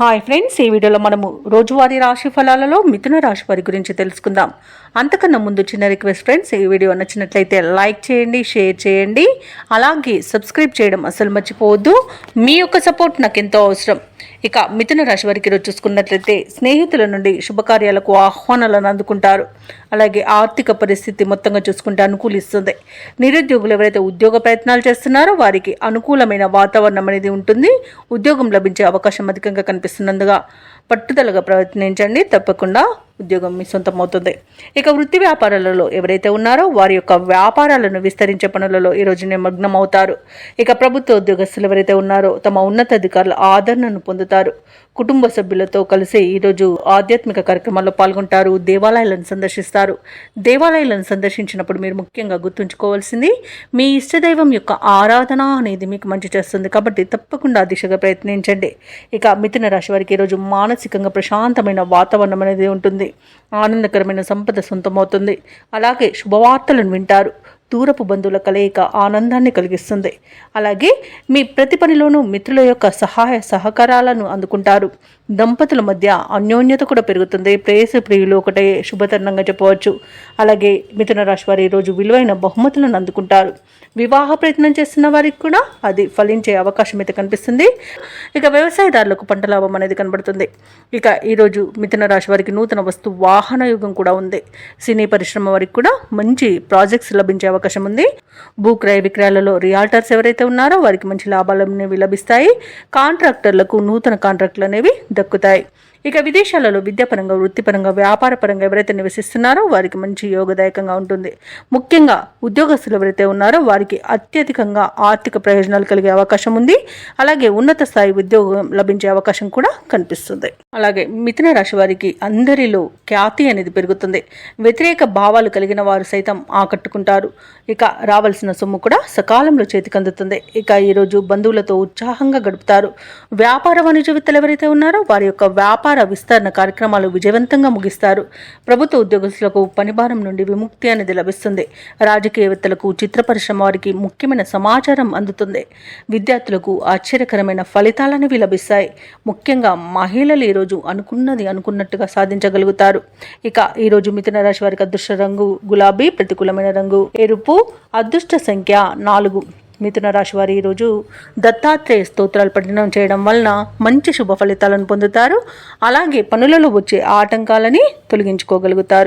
Hi friends, ఈ వీడియోలో మనము రోజువారీ రాశి ఫలాలలో మిథున రాశి వారి గురించి తెలుసుకుందాం. అంతకన్నా ముందు చిన్న రిక్వెస్ట్ ఫ్రెండ్స్, ఈ వీడియో నచ్చినట్లయితే లైక్ చేయండి, షేర్ చేయండి, అలాగే సబ్స్క్రైబ్ చేయడం అసలు మర్చిపోవద్దు. మీ యొక్క సపోర్ట్ నాకు ఎంతో అవసరం. ఇక మిథున రాశి వారికి ఈరోజు చూసుకున్నట్లయితే స్నేహితుల నుండి శుభకార్యాలకు ఆహ్వానాలను అందుకుంటారు. అలాగే ఆర్థిక పరిస్థితి మొత్తంగా చూసుకుంటే అనుకూలిస్తుంది. నిరుద్యోగులు ఎవరైతే ఉద్యోగ ప్రయత్నాలు చేస్తున్నారో వారికి అనుకూలమైన వాతావరణం అనేది ఉంటుంది. ఉద్యోగం లభించే అవకాశం అధికంగా కనిపిస్తున్నందుగా పట్టుదలగా ప్రయత్నించండి, తప్పకుండా ఉద్యోగం మీ సొంతం అవుతుంది. ఇక వృత్తి వ్యాపారాలలో ఎవరైతే ఉన్నారో వారి యొక్క వ్యాపారాలను విస్తరించే పనులలో ఈరోజు నిమగ్నం అవుతారు. ఇక ప్రభుత్వ ఉద్యోగస్తులు ఎవరైతే ఉన్నారో తమ ఉన్నతాధికారుల ఆదరణను పొందుతారు. కుటుంబ సభ్యులతో కలిసి ఈరోజు ఆధ్యాత్మిక కార్యక్రమాల్లో పాల్గొంటారు. దేవాలయాలను సందర్శిస్తారు. దేవాలయాలను సందర్శించినప్పుడు మీరు ముఖ్యంగా గుర్తుంచుకోవాల్సింది మీ ఇష్టదైవం యొక్క ఆరాధన అనేది మీకు మంచి చేస్తుంది, కాబట్టి తప్పకుండా దిశగా ప్రయత్నించండి. ఇక మిథున రాశి వారికి ఈరోజు మానసికంగా ప్రశాంతమైన వాతావరణం అనేది ఉంటుంది. ఆనందకరమైన సంపద సొంతమవుతుంది. అలాగే శుభవార్తలను వింటారు. దూరపు బంధువుల కలయిక ఆనందాన్ని కలిగిస్తుంది. అలాగే మీ ప్రతి పనిలోనూ మిత్రుల యొక్క సహాయ సహకారాలను అందుకుంటారు. దంపతుల మధ్య అన్యోన్యత కూడా పెరుగుతుంది. ప్రేయసి ప్రియులు ఒకటే శుభతరుణంగా చెప్పవచ్చు. అలాగే మిథున రాశి వారు ఈరోజు విలువైన బహుమతులను అందుకుంటారు. వివాహ ప్రయత్నం చేస్తున్న వారికి కూడా అది ఫలించే అవకాశం అయితే కనిపిస్తుంది. ఇక వ్యవసాయదారులకు పంట లాభం అనేది కనబడుతుంది. ఇక ఈరోజు మిథున రాశి వారికి నూతన వస్తు వాహన యుగం కూడా ఉంది. సినీ పరిశ్రమ వారికి కూడా మంచి ప్రాజెక్ట్స్ లభించే అవకాశం ఉంది. భూ క్రయ విక్రయాలలో రియాల్టర్స్ ఎవరైతే ఉన్నారో వారికి మంచి లాభాలు అనేవి లభిస్తాయి. కాంట్రాక్టర్లకు నూతన కాంట్రాక్టులు అనేవి దక్కుతాయి. ఇక విదేశాలలో విద్యాపరంగా, వృత్తిపరంగా, వ్యాపారపరంగా ఎవరైతే నివసిస్తున్నారో వారికి మంచి యోగదాయకంగా ఉంటుంది. ముఖ్యంగా ఉద్యోగస్తులు ఎవరైతే ఉన్నారో వారికి అత్యధికంగా ఆర్థిక ప్రయోజనాలు కలిగే అవకాశం ఉంది. అలాగే ఉన్నత స్థాయి ఉద్యోగం లభించే అవకాశం కూడా కనిపిస్తుంది. అలాగే మిథున రాశి వారికి అందరిలో ఖ్యాతి అనేది పెరుగుతుంది. వ్యతిరేక భావాలు కలిగిన వారు సైతం ఆకట్టుకుంటారు. ఇక రావాల్సిన సొమ్ము కూడా సకాలంలో చేతికి అందుతుంది. ఇక ఈరోజు బంధువులతో ఉత్సాహంగా గడుపుతారు. వ్యాపార వాణిజ్యవేత్తలు ఎవరైతే ఉన్నారో వారి యొక్క వ్యాపార విస్తరణ కార్యక్రమాలు విజయవంతంగా ముగిస్తారు. ప్రభుత్వ ఉద్యోగస్తులకు పనిభారం నుండి విముక్తి అనేది లభిస్తుంది. రాజకీయవేత్తలకు, చిత్ర పరిశ్రమ వారికి ముఖ్యమైన సమాచారం అందుతుంది. విద్యార్థులకు ఆశ్చర్యకరమైన ఫలితాలనేవి లభిస్తాయి. ముఖ్యంగా మహిళలు ఈరోజు అనుకున్నది అనుకున్నట్టుగా సాధించగలుగుతారు. ఇక ఈరోజు మిథున రాశి వారికి అదృష్ట రంగు గులాబీ, ప్రతికూలమైన రంగు ఎరుపు, అదృష్ట సంఖ్య 4. మిథున రాశి వారు ఈరోజు దత్తాత్రేయ స్తోత్రాలు పఠనం చేయడం వలన మంచి శుభ ఫలితాలను పొందుతారు. అలాగే పనులలో వచ్చే ఆటంకాలని తొలగించుకోగలుగుతారు.